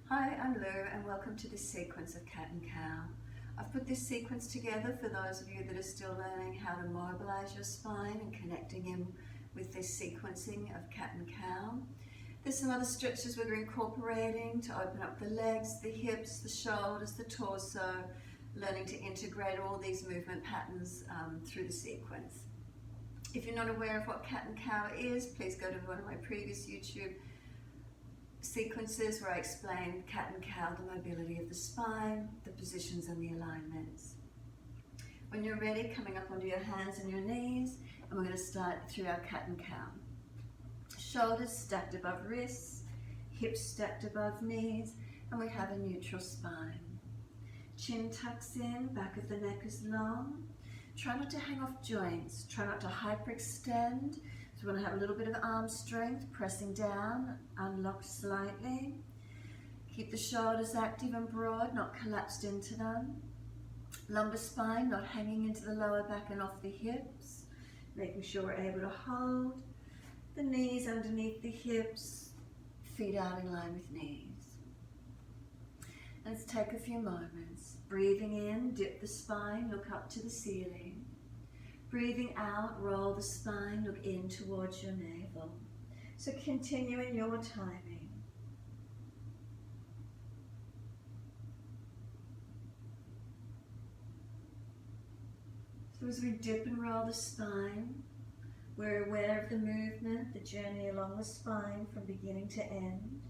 Hi, I'm Lou and welcome to this sequence of cat and cow. I've put this sequence together for those of you that are still learning how to mobilise your spine and connecting in with this sequencing of cat and cow. There's some other stretches we're incorporating to open up the legs, the hips, the shoulders, the torso, learning to integrate all these movement patterns through the sequence. If you're not aware of what cat and cow is, please go to one of my previous YouTube sequences where I explain cat and cow, the mobility of the spine, the positions and the alignments. When you're ready, coming up onto your hands and your knees, and we're going to start through our cat and cow. Shoulders stacked above wrists, hips stacked above knees, and we have a neutral spine. Chin tucks in, back of the neck is long. Try not to hang off joints, try not to hyperextend. So we want to have a little bit of arm strength, pressing down, unlock slightly. Keep the shoulders active and broad, not collapsed into them. Lumbar spine, not hanging into the lower back and off the hips. Making sure we're able to hold. The knees underneath the hips, feet out in line with knees. Let's take a few moments. Breathing in, dip the spine, look up to the ceiling. Breathing out, roll the spine, look in towards your navel. So continue in your timing. So as we dip and roll the spine, we're aware of the movement, the journey along the spine from beginning to end.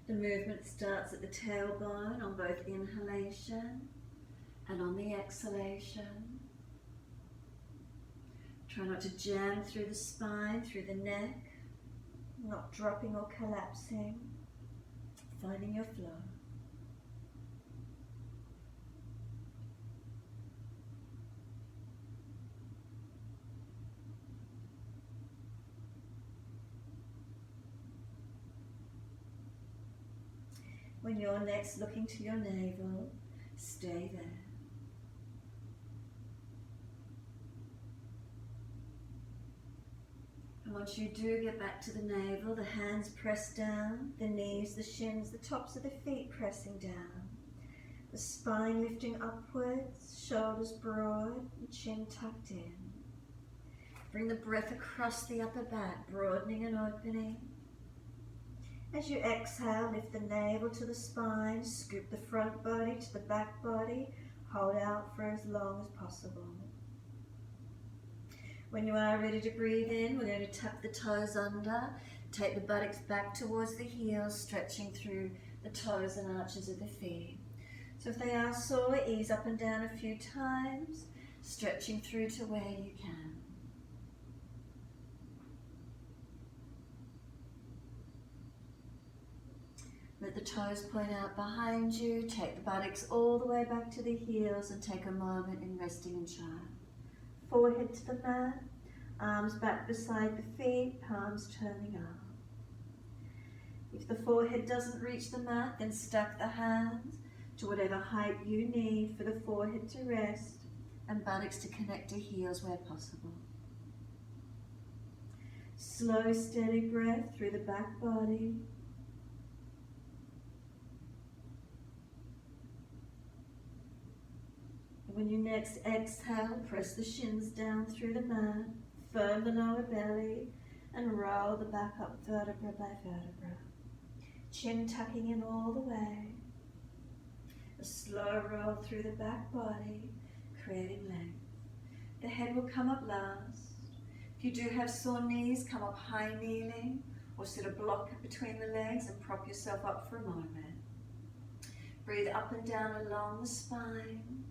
The movement starts at the tailbone on both inhalation and on the exhalation. Try not to jam through the spine, through the neck, not dropping or collapsing, finding your flow. When you're next looking to your navel, stay there. And once you do get back to the navel, the hands press down, the knees, the shins, the tops of the feet pressing down. The spine lifting upwards, shoulders broad, and chin tucked in. Bring the breath across the upper back, broadening and opening. As you exhale, lift the navel to the spine, scoop the front body to the back body, hold out for as long as possible. When you are ready to breathe in, we're going to tuck the toes under, take the buttocks back towards the heels, stretching through the toes and arches of the feet. So if they are sore, ease up and down a few times, stretching through to where you can. Let the toes point out behind you, take the buttocks all the way back to the heels and take a moment in resting in child. Forehead to the mat, arms back beside the feet, palms turning up. If the forehead doesn't reach the mat, then stack the hands to whatever height you need for the forehead to rest and buttocks to connect to heels where possible. Slow, steady breath through the back body. When you next exhale, press the shins down through the mat, firm the lower belly, and roll the back up vertebra by vertebra. Chin tucking in all the way. A slow roll through the back body, creating length. The head will come up last. If you do have sore knees, come up high kneeling, or sit a block between the legs and prop yourself up for a moment. Breathe up and down along the spine.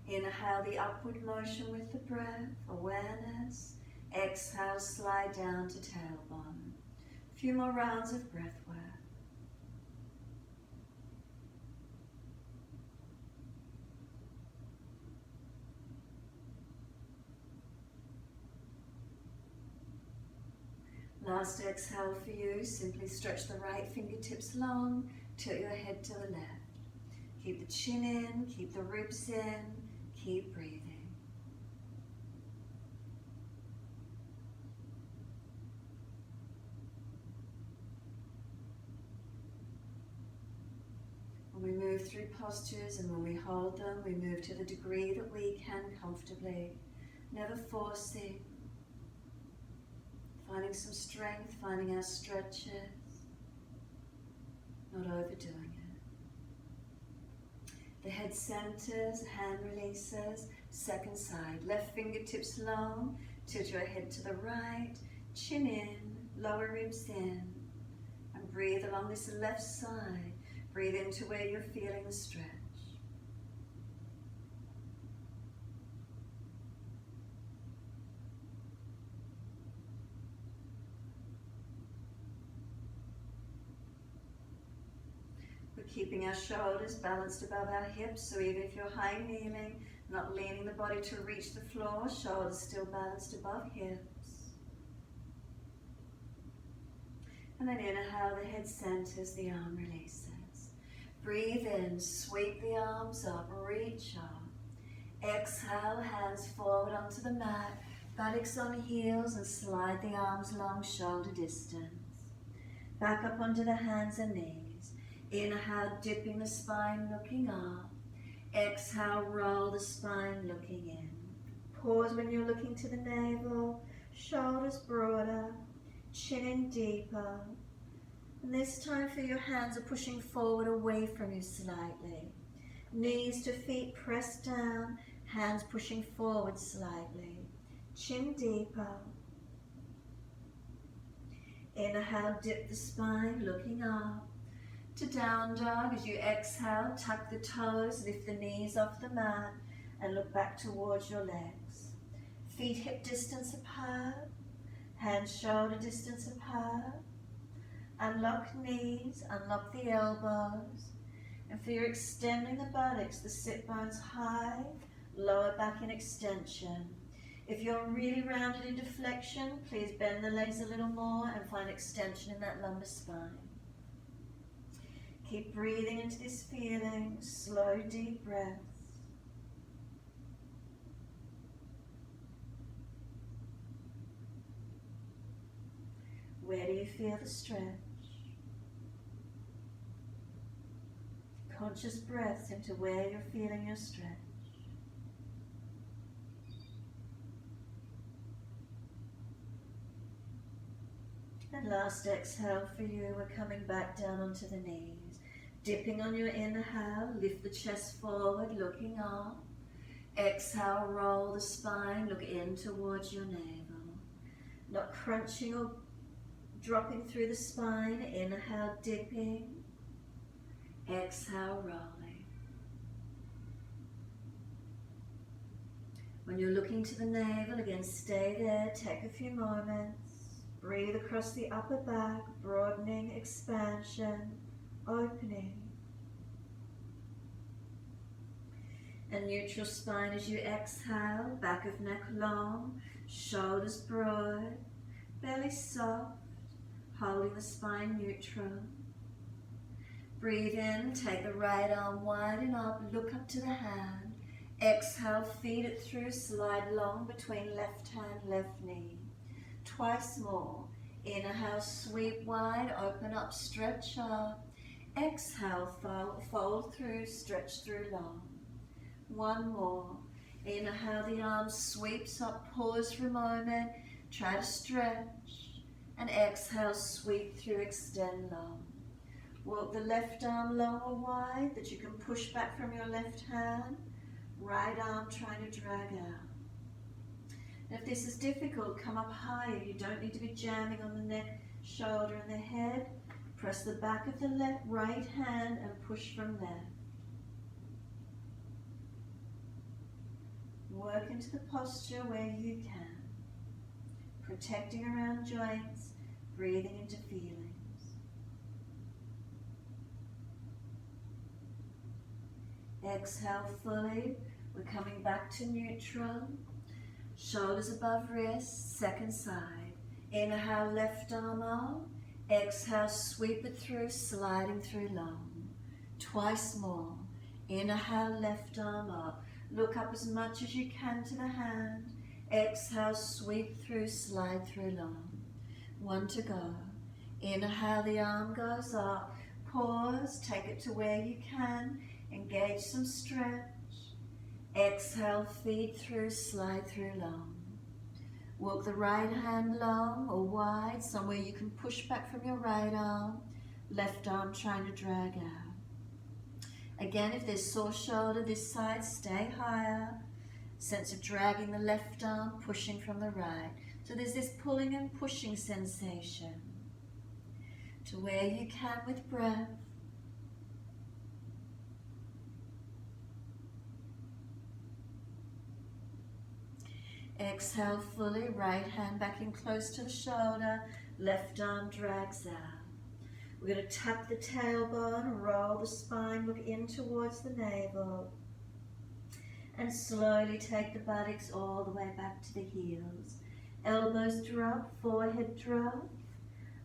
Inhale the upward motion with the breath, awareness. Exhale, slide down to tailbone. A few more rounds of breath work. Last exhale for you, simply stretch the right fingertips long, tilt your head to the left. Keep the chin in, keep the ribs in, keep breathing. move through postures, and when we hold them, we move to the degree that we can comfortably, never forcing, finding some strength, finding our stretches, not overdoing it. The head centers, hand releases, second side, left fingertips long, tilt your head to the right, chin in, lower ribs in, and breathe along this left side. Breathe into where you're feeling the stretch. We're keeping our shoulders balanced above our hips, so even if you're high kneeling, not leaning the body to reach the floor, shoulders still balanced above hips. And then inhale, the head centers, the arm releases. Breathe in, sweep the arms up, reach up. Exhale, hands forward onto the mat, buttocks on heels, and slide the arms long, shoulder distance. Back up onto the hands and knees. Inhale, dipping the spine, looking up. Exhale, roll the spine, looking in. Pause when you're looking to the navel, shoulders broader, chin in deeper. And this time for your hands are pushing forward away from you slightly. Knees to feet pressed down, hands pushing forward slightly. Chin deeper. Inhale, dip the spine, looking up. To down dog. As you exhale, tuck the toes, lift the knees off the mat, and look back towards your legs. Feet hip distance apart, hands shoulder distance apart. Unlock knees, unlock the elbows. And for your extending the buttocks, the sit bones high, lower back in extension. If you're really rounded into flexion, please bend the legs a little more and find extension in that lumbar spine. Keep breathing into this feeling, slow, deep breaths. Where do you feel the stretch? Conscious breaths into where you're feeling your stretch. And last exhale for you, we're coming back down onto the knees. Dipping on your inhale, lift the chest forward, looking up. Exhale, roll the spine, look in towards your navel. Not crunching or dropping through the spine. Inhale, dipping. Exhale, rolling. When you're looking to the navel, again, stay there, take a few moments. Breathe across the upper back, broadening, expansion, opening. And neutral spine as you exhale, back of neck long, shoulders broad, belly soft, holding the spine neutral. Breathe in, take the right arm widen up, look up to the hand. Exhale, feed it through, slide long between left hand, left knee. Twice more. Inhale, sweep wide, open up, stretch up. Exhale, fold through, stretch through long. One more. Inhale, the arm sweeps up, pause for a moment, try to stretch. And exhale, sweep through, extend long. Walk the left arm long or wide that you can push back from your left hand. Right arm trying to drag out. And if this is difficult, come up higher. You don't need to be jamming on the neck, shoulder and the head. Press the back of the right hand and push from there. Work into the posture where you can. Protecting around joints, breathing into feelings. Exhale fully. We're coming back to neutral. Shoulders above wrists, second side. Inhale, left arm up. Exhale, sweep it through, sliding through long. Twice more. Inhale, left arm up. Look up as much as you can to the hand. Exhale, sweep through, slide through long. One to go. Inhale, the arm goes up. Pause, take it to where you can. Engage some stretch. Exhale, feet through, slide through long. Walk the right hand long or wide, somewhere you can push back from your right arm. Left arm trying to drag out. Again, if there's sore shoulder this side, stay higher. Sense of dragging the left arm, pushing from the right. So there's this pulling and pushing sensation. To where you can with breath. Exhale fully, right hand back in close to the shoulder, left arm drags out. We're going to tap the tailbone, roll the spine, look in towards the navel. And slowly take the buttocks all the way back to the heels. Elbows drop, forehead drop.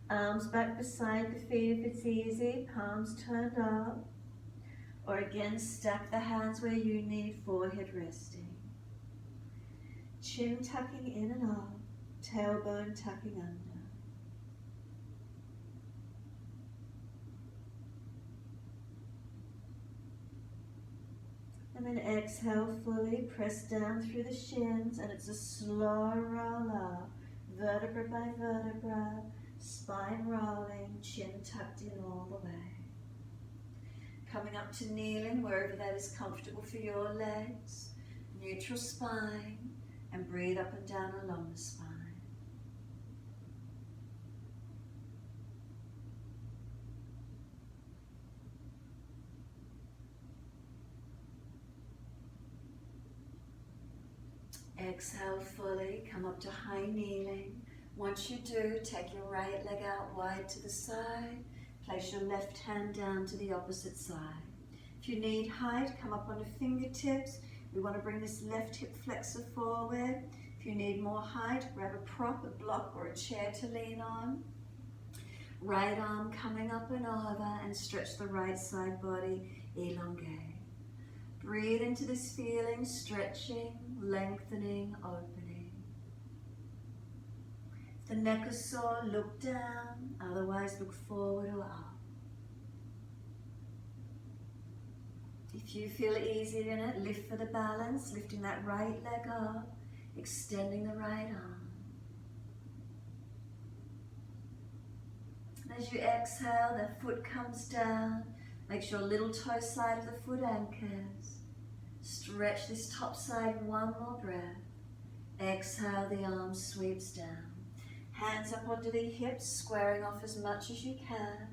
Arms back beside the feet if it's easy, palms turned up. Or again, stack the hands where you need, forehead resting. Chin tucking in and up, tailbone tucking under. And then exhale fully, press down through the shins, and it's a slow roll up, vertebra by vertebra, spine rolling, chin tucked in all the way. Coming up to kneeling, wherever that is comfortable for your legs, neutral spine, and breathe up and down along the spine. Exhale fully, come up to high kneeling. Once you do, take your right leg out wide to the side. Place your left hand down to the opposite side. If you need height, come up onto fingertips. We want to bring this left hip flexor forward. If you need more height, grab a prop, a block, or a chair to lean on. Right arm coming up and over, and stretch the right side body, elongate. Breathe into this feeling, stretching, lengthening, opening. If the neck is sore, look down, otherwise look forward or up. If you feel easy in it, lift for the balance, lifting that right leg up, extending the right arm. And as you exhale, the foot comes down, make sure little toe side of the foot anchors. Stretch this top side, one more breath. Exhale, the arm sweeps down. Hands up onto the hips, squaring off as much as you can.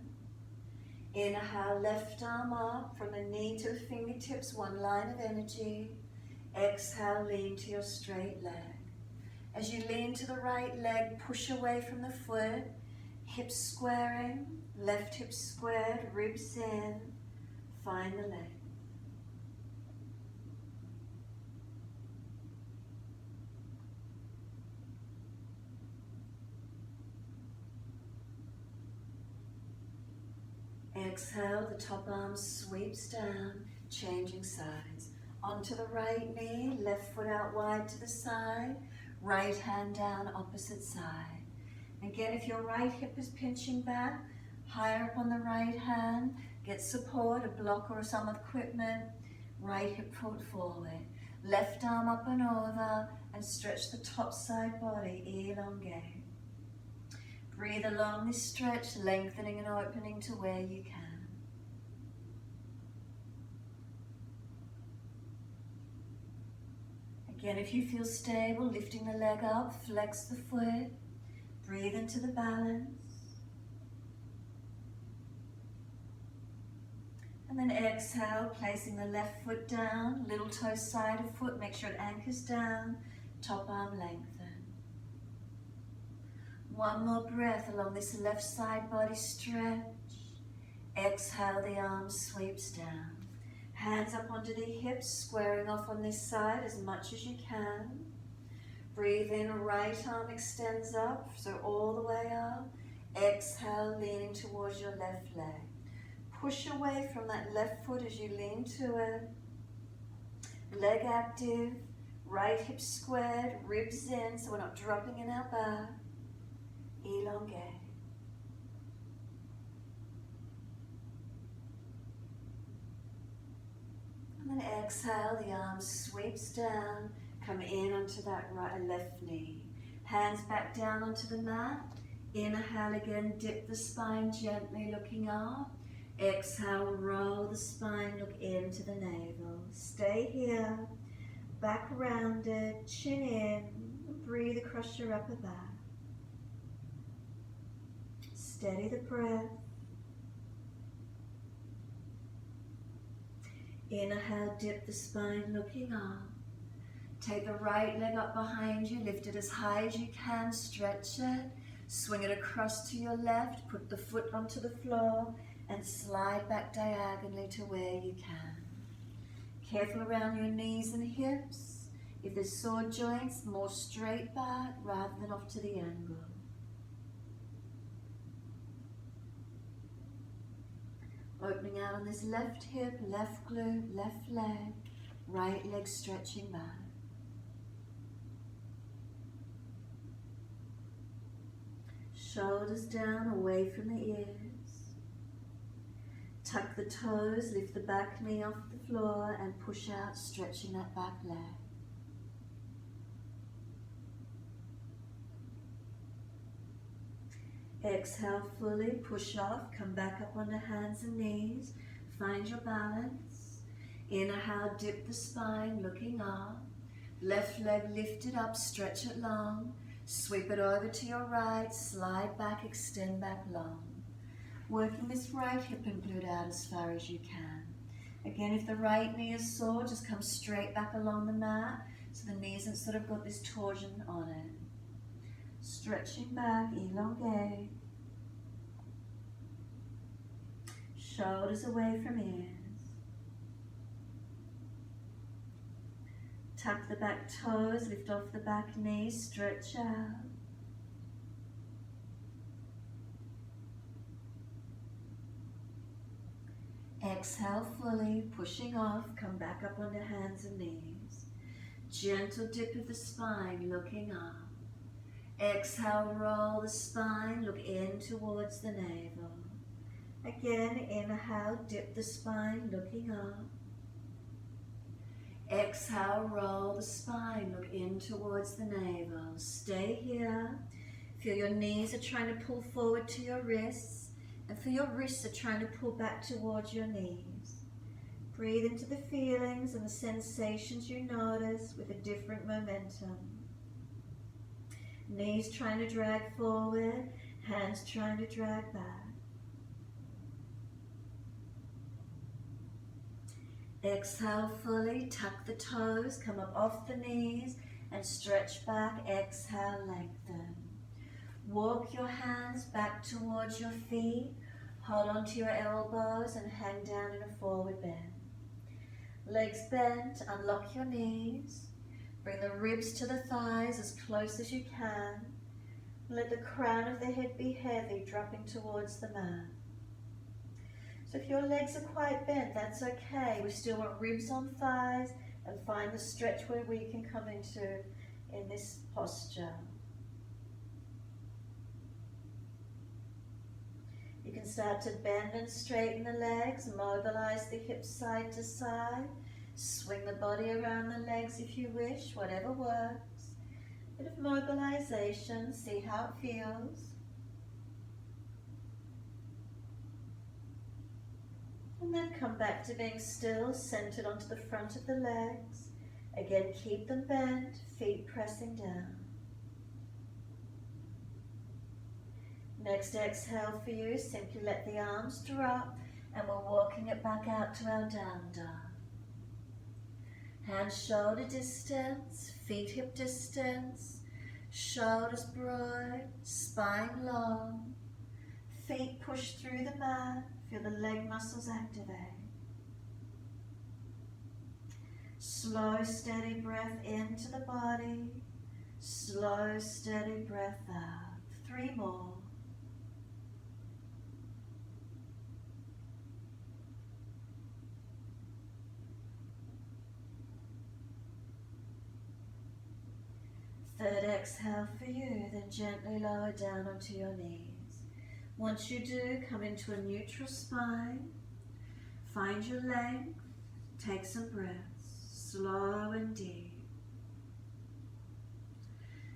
Inhale, left arm up from the knee to the fingertips, one line of energy. Exhale, lean to your straight leg. As you lean to the right leg, push away from the foot, hips squaring, left hip squared, ribs in, find the leg. Exhale, the top arm sweeps down, changing sides. Onto the right knee, left foot out wide to the side, right hand down, opposite side. Again, if your right hip is pinching back, higher up on the right hand, get support, a block or some equipment, right hip foot forward. Left arm up and over, and stretch the top side body, elongate. Breathe along this stretch, lengthening and opening to where you can. Again, if you feel stable, lifting the leg up, flex the foot, breathe into the balance. And then exhale, placing the left foot down, little toe side of foot, make sure it anchors down, top arm lengthen. One more breath along this left side body stretch. Exhale, the arm sweeps down. Hands up onto the hips, squaring off on this side as much as you can. Breathe in, right arm extends up, so all the way up. Exhale, leaning towards your left leg. Push away from that left foot as you lean to it. Leg active, right hip squared, ribs in, so we're not dropping in our back. Elongate. And then exhale, the arm sweeps down, come in onto that left knee. Hands back down onto the mat. Inhale again, dip the spine gently looking up. Exhale, roll the spine, look into the navel. Stay here, back rounded, chin in, breathe across your upper back. Steady the breath. Inhale, dip the spine looking up. Take the right leg up behind you, lift it as high as you can, stretch it. Swing it across to your left, put the foot onto the floor and slide back diagonally to where you can. Careful around your knees and hips. If there's sore joints, more straight back rather than off to the angle. Opening out on this left hip, left glute, left leg, right leg stretching back. Shoulders down, away from the ears. Tuck the toes, lift the back knee off the floor and push out, stretching that back leg. Exhale fully, push off, come back up onto hands and knees, find your balance. Inhale, dip the spine, looking up. Left leg lifted up, stretch it long. Sweep it over to your right, slide back, extend back long. Working this right hip and glute out as far as you can. Again, if the right knee is sore, just come straight back along the mat so the knee hasn't sort of got this torsion on it. Stretching back, elongate. Shoulders away from ears. Tuck the back toes, lift off the back knee, stretch out. Exhale fully, pushing off, come back up onto hands and knees. Gentle dip of the spine, looking up. Exhale, roll the spine, look in towards the navel. Again, inhale, dip the spine, looking up. Exhale, roll the spine, look in towards the navel. Stay here. Feel your knees are trying to pull forward to your wrists, and feel your wrists are trying to pull back towards your knees. Breathe into the feelings and the sensations you notice with a different momentum. Knees trying to drag forward, hands trying to drag back. Exhale fully, tuck the toes, come up off the knees and stretch back. Exhale, lengthen. Walk your hands back towards your feet. Hold onto your elbows and hang down in a forward bend. Legs bent, unlock your knees. Bring the ribs to the thighs as close as you can. Let the crown of the head be heavy, dropping towards the mat. So if your legs are quite bent, that's okay. We still want ribs on thighs and find the stretch where we can come into in this posture. You can start to bend and straighten the legs, mobilize the hips side to side, swing the body around the legs if you wish, whatever works. Bit of mobilization, see how it feels. And then come back to being still, centered onto the front of the legs. Again, keep them bent, feet pressing down. Next exhale for you, simply let the arms drop and we're walking it back out to our down dog. Hands shoulder distance, feet hip distance, shoulders broad, spine long, feet push through the mat, feel the leg muscles activate. Slow, steady breath into the body, slow, steady breath out. 3 more. Third exhale for you, then gently lower down onto your knees. Once you do, come into a neutral spine. Find your length. Take some breaths, slow and deep.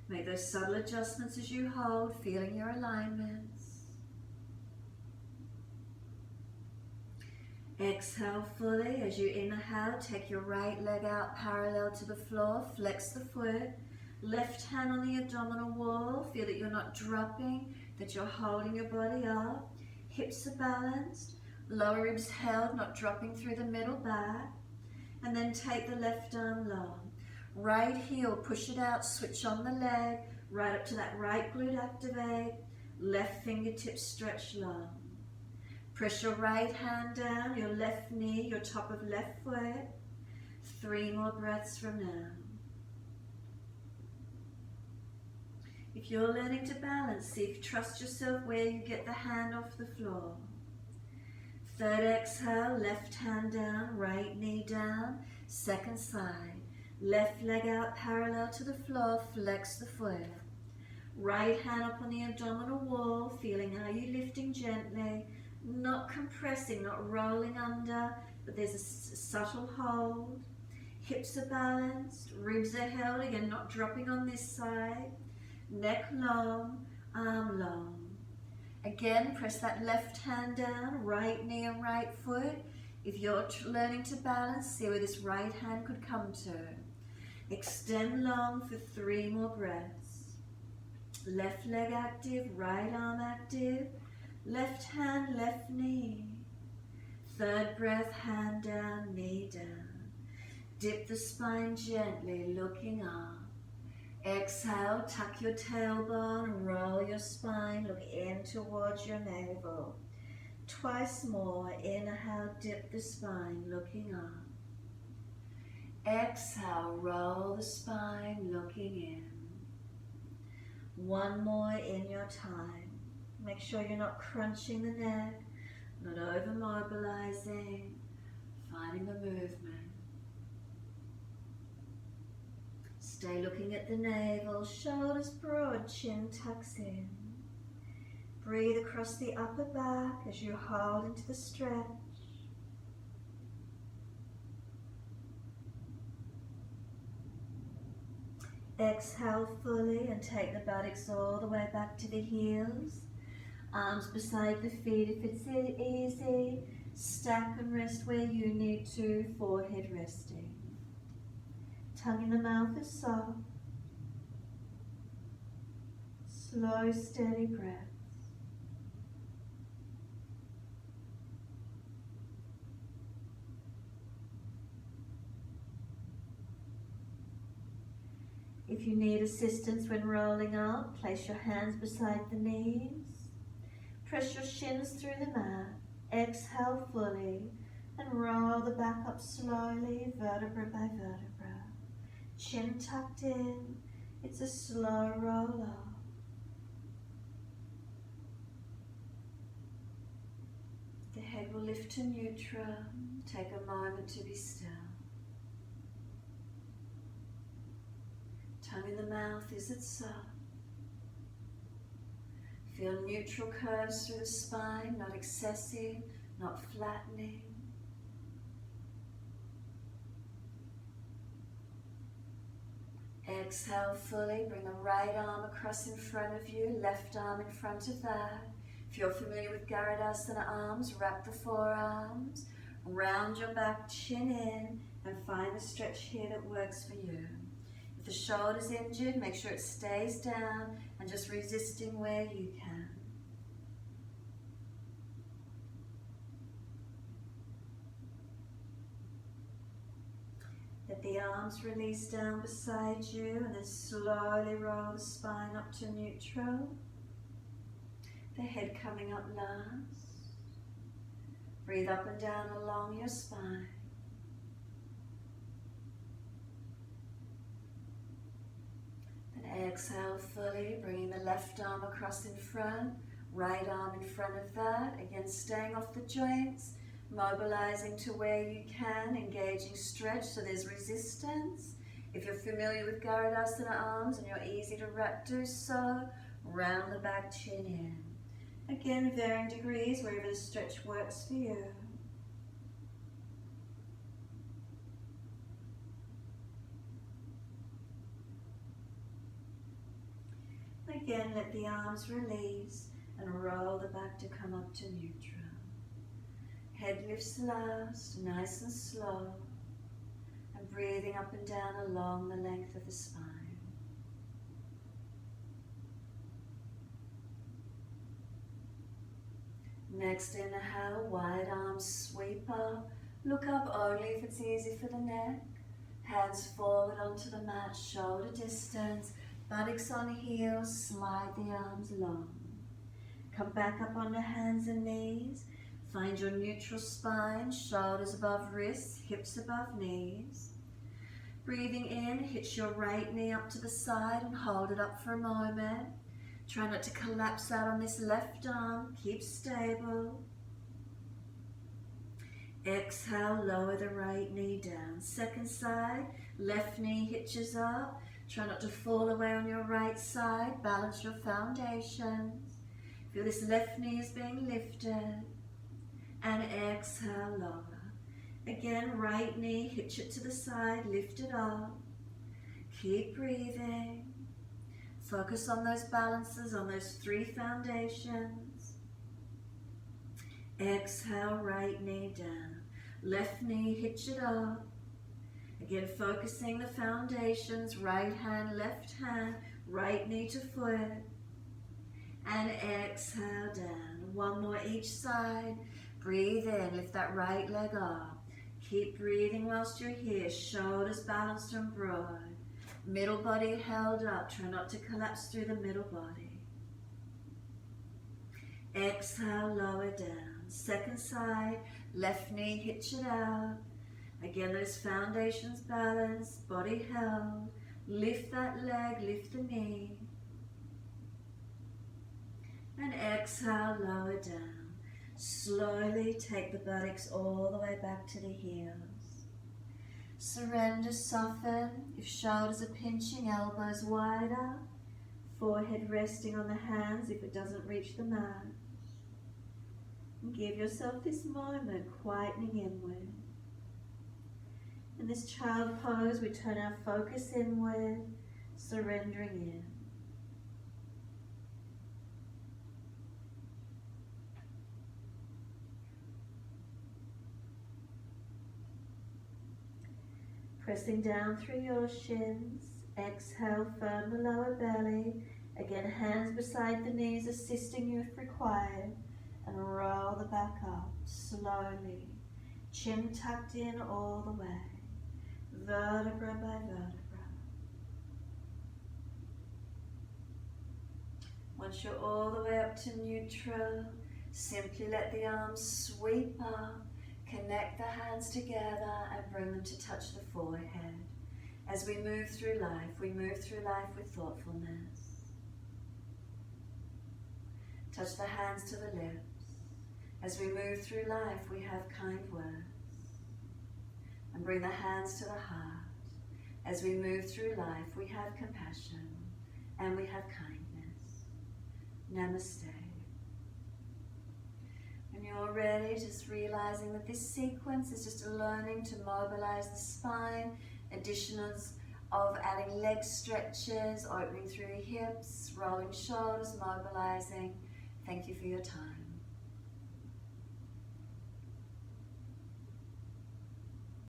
Make those subtle adjustments as you hold, feeling your alignments. Exhale fully. As you inhale, take your right leg out parallel to the floor, flex the foot. Left hand on the abdominal wall, feel that you're not dropping, that you're holding your body up. Hips are balanced, lower ribs held, not dropping through the middle back. And then take the left arm long. Right heel, push it out, switch on the leg, right up to that right glute activate. Left fingertips stretch long. Press your right hand down, your left knee, your top of left foot. 3 more breaths from now. If you're learning to balance, see if you trust yourself where you get the hand off the floor. Third exhale, left hand down, right knee down, second side. Left leg out parallel to the floor, flex the foot. Right hand up on the abdominal wall, feeling how you're lifting gently, not compressing, not rolling under, but there's a subtle hold. Hips are balanced, ribs are held, again not dropping on this side. Neck long, arm long. Again, press that left hand down, right knee and right foot. If you're learning to balance, see where this right hand could come to. Extend long for 3 more breaths. Left leg active, right arm active. Left hand, left knee. Third breath, hand down, knee down. Dip the spine gently, looking up. Exhale, tuck your tailbone, roll your spine, look in towards your navel. Twice more, inhale, dip the spine, looking up. Exhale, roll the spine, looking in. 1 more in your time. Make sure you're not crunching the neck, not over mobilizing, finding the movement. Stay looking at the navel, shoulders broad, chin tucks in. Breathe across the upper back as you hold into the stretch. Exhale fully and take the buttocks all the way back to the heels. Arms beside the feet if it's easy. Stack and rest where you need to, forehead resting. Tongue in the mouth is soft. Slow, steady breaths. If you need assistance when rolling up, place your hands beside the knees. Press your shins through the mat. Exhale fully and roll the back up slowly, vertebra by vertebra. Chin tucked in. It's a slow roll up. The head will lift to neutral. Take a moment to be still. Tongue in the mouth, is it soft? Feel neutral curves through the spine, not excessive, not flattening. Exhale fully, bring the right arm across in front of you, left arm in front of that. If you're familiar with Garudasana arms, wrap the forearms, round your back, chin in, and find a stretch here that works for you. If the shoulder's injured, make sure it stays down and just resisting where you can. Let the arms release down beside you and then slowly roll the spine up to neutral. The head coming up last. Breathe up and down along your spine. Then exhale fully, bringing the left arm across in front, right arm in front of that. Again, staying off the joints, mobilizing to where you can, engaging stretch so there's resistance. If you're familiar with Garudasana arms and you're easy to wrap, do so. Round the back, chin in. Again, varying degrees, wherever the stretch works for you. Again, let the arms release and roll the back to come up to neutral. Head lifts last, nice and slow, and breathing up and down along the length of the spine. Next inhale, wide arms sweep up. Look up only if it's easy for the neck. Hands forward onto the mat, shoulder distance. Buttocks on heels, slide the arms long. Come back up onto hands and knees. Find your neutral spine, shoulders above wrists, hips above knees. Breathing in, hitch your right knee up to the side and hold it up for a moment. Try not to collapse out on this left arm, keep stable. Exhale, lower the right knee down. Second side, left knee hitches up. Try not to fall away on your right side, balance your foundations. Feel this left knee is being lifted. And exhale, lower. Again, right knee, hitch it to the side, lift it up. Keep breathing. Focus on those balances, on those 3 foundations. Exhale, right knee down. Left knee, hitch it up. Again, focusing the foundations, right hand, left hand, right knee to foot. And exhale down. 1 more each side. Breathe in, lift that right leg up. Keep breathing whilst you're here. Shoulders balanced and broad. Middle body held up. Try not to collapse through the middle body. Exhale, lower down. Second side, left knee, hitch it out. Again, those foundations balanced, body held. Lift that leg, lift the knee. And exhale, lower down. Slowly take the buttocks all the way back to the heels. Surrender, soften. If shoulders are pinching, elbows wider. Forehead resting on the hands if it doesn't reach the mat. And give yourself this moment, quietening inward. In this child pose, we turn our focus inward, surrendering in. Pressing down through your shins. Exhale, firm the lower belly. Again, hands beside the knees, assisting you if required. And roll the back up, slowly. Chin tucked in all the way. Vertebra by vertebra. Once you're all the way up to neutral, simply let the arms sweep up. Connect the hands together and bring them to touch the forehead. As we move through life with thoughtfulness. Touch the hands to the lips. As we move through life, we have kind words. And bring the hands to the heart. As we move through life, we have compassion and we have kindness. Namaste. When you're ready, just realizing that this sequence is just a learning to mobilize the spine, additionals of adding leg stretches, opening through the hips, rolling shoulders, mobilizing. Thank you for your time.